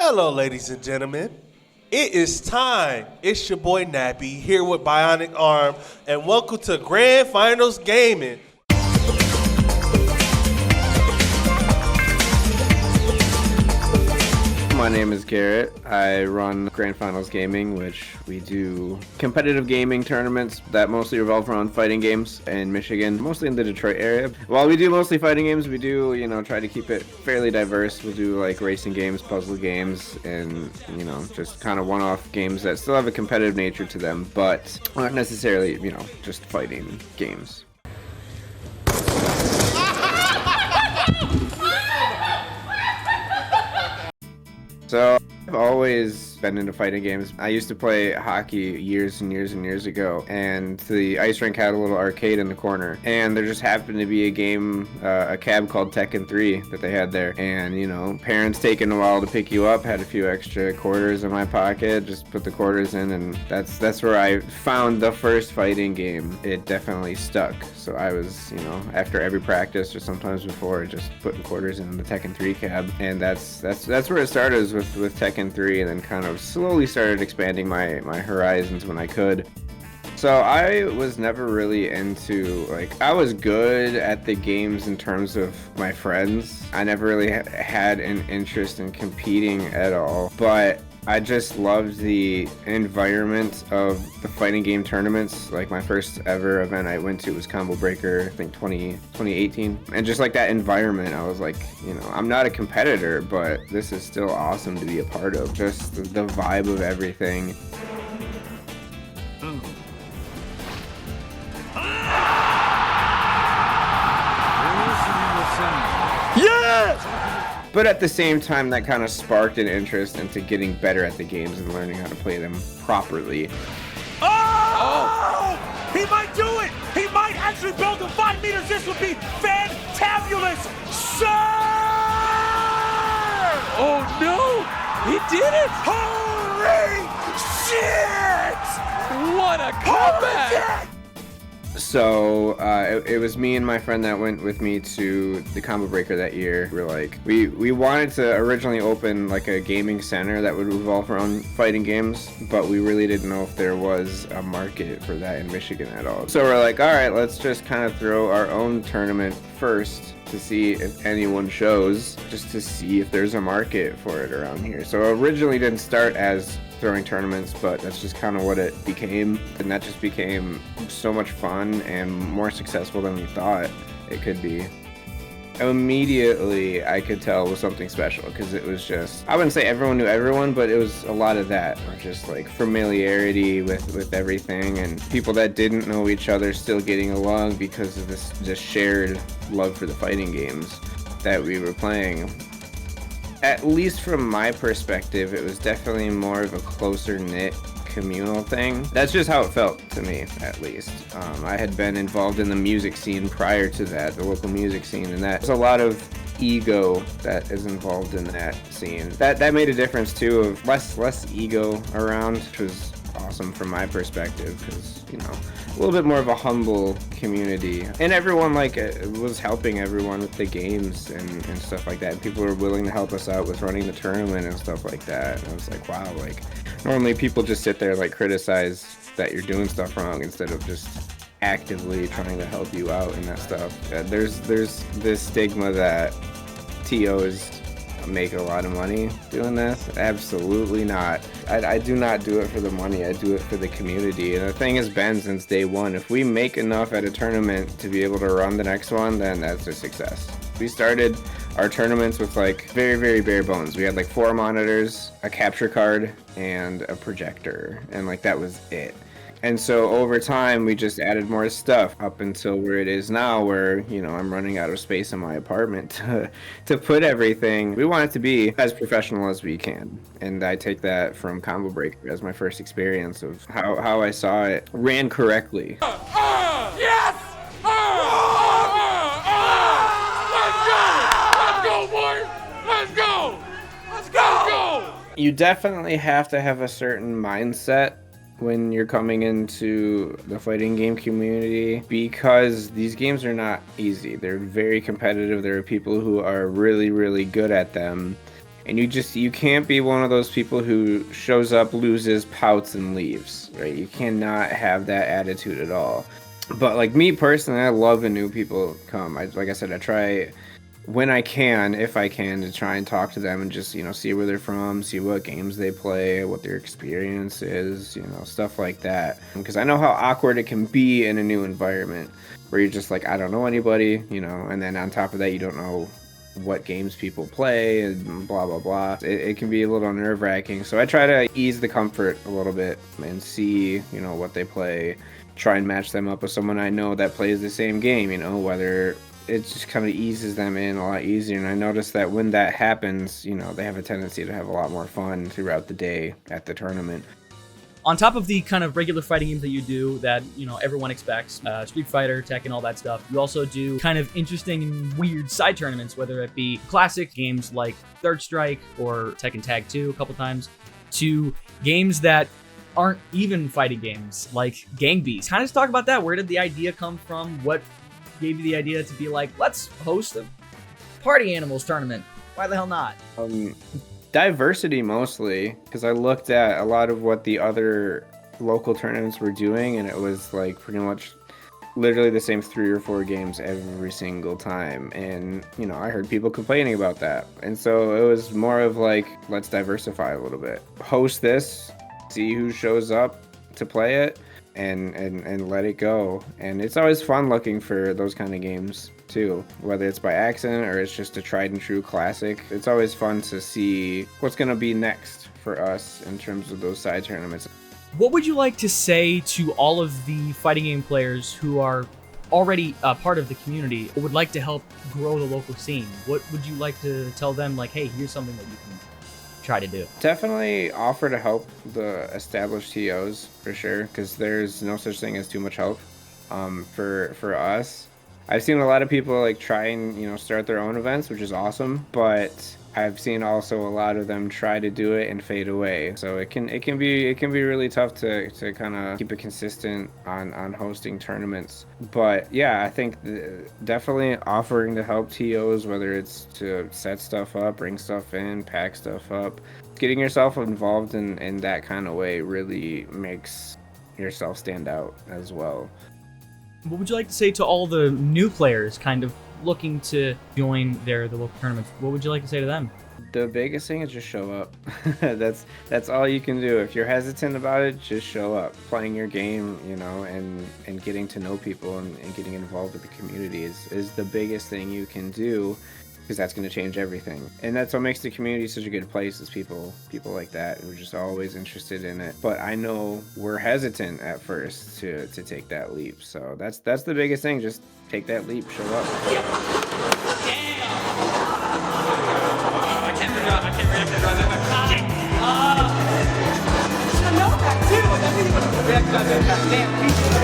Hello, ladies and gentlemen. It is time. It's your boy Nappy here with Bionic Arm, and welcome to Grand Finals Gaming. My name is Garret. I run Grand Finals Gaming, which we do competitive gaming tournaments that mostly revolve around fighting games in Michigan, mostly in the Detroit area. While we do mostly fighting games, we do, try to keep it fairly diverse. We'll do like racing games, puzzle games, and, just kind of one-off games that still have a competitive nature to them, but aren't necessarily, just fighting games. So I've always been into fighting games. I used to play hockey years and years ago, and the ice rink had a little arcade in the corner, and there just happened to be a game, a cab called Tekken 3 that they had there, and parents taking a while to pick you up, had a few extra quarters in my pocket, just put the quarters in, and that's where I found the first fighting game. It definitely stuck. So I was, after every practice or sometimes before, just putting quarters in the Tekken 3 cab, and that's where it started, was with Tekken 3, and then kind of slowly started expanding my horizons when I could. So I was never really into, I was good at the games in terms of my friends. I never really had an interest in competing at all, but I just loved the environment of the fighting game tournaments. Like my first ever event I went to was Combo Breaker, I think 2018. And just like that environment, I was like, I'm not a competitor, but this is still awesome to be a part of. Just the vibe of everything. Yes! But at the same time, that kind of sparked an interest into getting better at the games and learning how to play them properly. Oh! He might do it! He might actually build to 5 meters! This would be fantabulous! Sir! Oh no! He did it! Holy shit! What a comeback! So it was me and my friend that went with me to the Combo Breaker that year. We wanted to originally open like a gaming center that would revolve around fighting games, but we really didn't know if there was a market for that in Michigan at all. So we're like, all right, let's just kind of throw our own tournament first to see if anyone shows, just to see if there's a market for it around here. So originally didn't start as throwing tournaments, but that's just kind of what it became, and that just became so much fun and more successful than we thought it could be. Immediately I could tell it was something special, because it was just, I wouldn't say everyone knew everyone, but it was a lot of that, or just like familiarity with everything, and people that didn't know each other still getting along because of this shared love for the fighting games that we were playing. At least from my perspective, it was definitely more of a closer-knit communal thing. That's just how it felt to me, at least. I had been involved in the music scene prior to that, the local music scene, and there's a lot of ego that is involved in that scene. That made a difference too, of less ego around, which was awesome from my perspective, because a little bit more of a humble community, and everyone was helping everyone with the games and stuff like that, and people were willing to help us out with running the tournament and stuff like that. And I was like, wow, normally people just sit there criticize that you're doing stuff wrong instead of just actively trying to help you out and that stuff. There's this stigma that TOs make a lot of money doing this. Absolutely not. I do not do it for the money. I do it for the community. And the thing has been since day one, if we make enough at a tournament to be able to run the next one, then that's a success. We started our tournaments with very, very bare bones. We had 4 monitors, a capture card, and a projector, and that was it. And so over time, we just added more stuff up until where it is now, where, I'm running out of space in my apartment to put everything. We want it to be as professional as we can. And I take that from Combo Breaker as my first experience of how I saw it ran correctly. Yes! Let's go, boy! Let's go! Let's go! You definitely have to have a certain mindset when you're coming into the fighting game community, because these games are not easy. They're very competitive. There are people who are really, really good at them, And you can't be one of those people who shows up, loses, pouts, and leaves, right? You cannot have that attitude at all. But like me personally, I love when new people come. Like I said, I try when I can, if I can, to try and talk to them and just, see where they're from, see what games they play, what their experience is, stuff like that. Because I know how awkward it can be in a new environment where you're just like, I don't know anybody, and then on top of that, you don't know what games people play and blah blah blah. It can be a little nerve-wracking, so I try to ease the comfort a little bit and see what they play, try and match them up with someone I know that plays the same game, whether it just kind of eases them in a lot easier. And I noticed that when that happens, they have a tendency to have a lot more fun throughout the day at the tournament. On top of the kind of regular fighting games that you do that, everyone expects, Street Fighter, Tekken, all that stuff, you also do kind of interesting and weird side tournaments, whether it be classic games like Third Strike or Tekken Tag 2 a couple times, to games that aren't even fighting games, like Gang Beasts. Kind of talk about that. Where did the idea come from? What gave you the idea to be like, let's host a Party Animals tournament? Why the hell not? Diversity mostly, because I looked at a lot of what the other local tournaments were doing, and it was like pretty much literally the same 3 or 4 games every single time. And I heard people complaining about that, and so it was more of like, let's diversify a little bit, host this, see who shows up to play it, and let it go. And it's always fun looking for those kind of games too, whether it's by accident or it's just a tried and true classic. It's always fun to see what's going to be next for us in terms of those side tournaments. What would you like to say to all of the fighting game players who are already part of the community, but would like to help grow the local scene? What would you like to tell them? Like, hey, here's something that you can try to do. Definitely offer to help the established TOs for sure, because there's no such thing as too much help. For us, I've seen a lot of people like try and start their own events, which is awesome, but I've seen also a lot of them try to do it and fade away. So it can be really tough to kind of keep it consistent on hosting tournaments. But yeah, I think definitely offering to help TOs, whether it's to set stuff up, bring stuff in, pack stuff up, getting yourself involved in that kind of way really makes yourself stand out as well. What would you like to say to all the new players kind of looking to join the local tournaments? What would you like to say to them? The biggest thing is just show up. That's all you can do. If you're hesitant about it, just show up. Playing your game, and getting to know people and getting involved with the community is the biggest thing you can do, because that's going to change everything. And that's what makes the community such a good place, is people like that who are just always interested in it. But I know we're hesitant at first to take that leap. So that's the biggest thing. Just take that leap, show up. I know that too.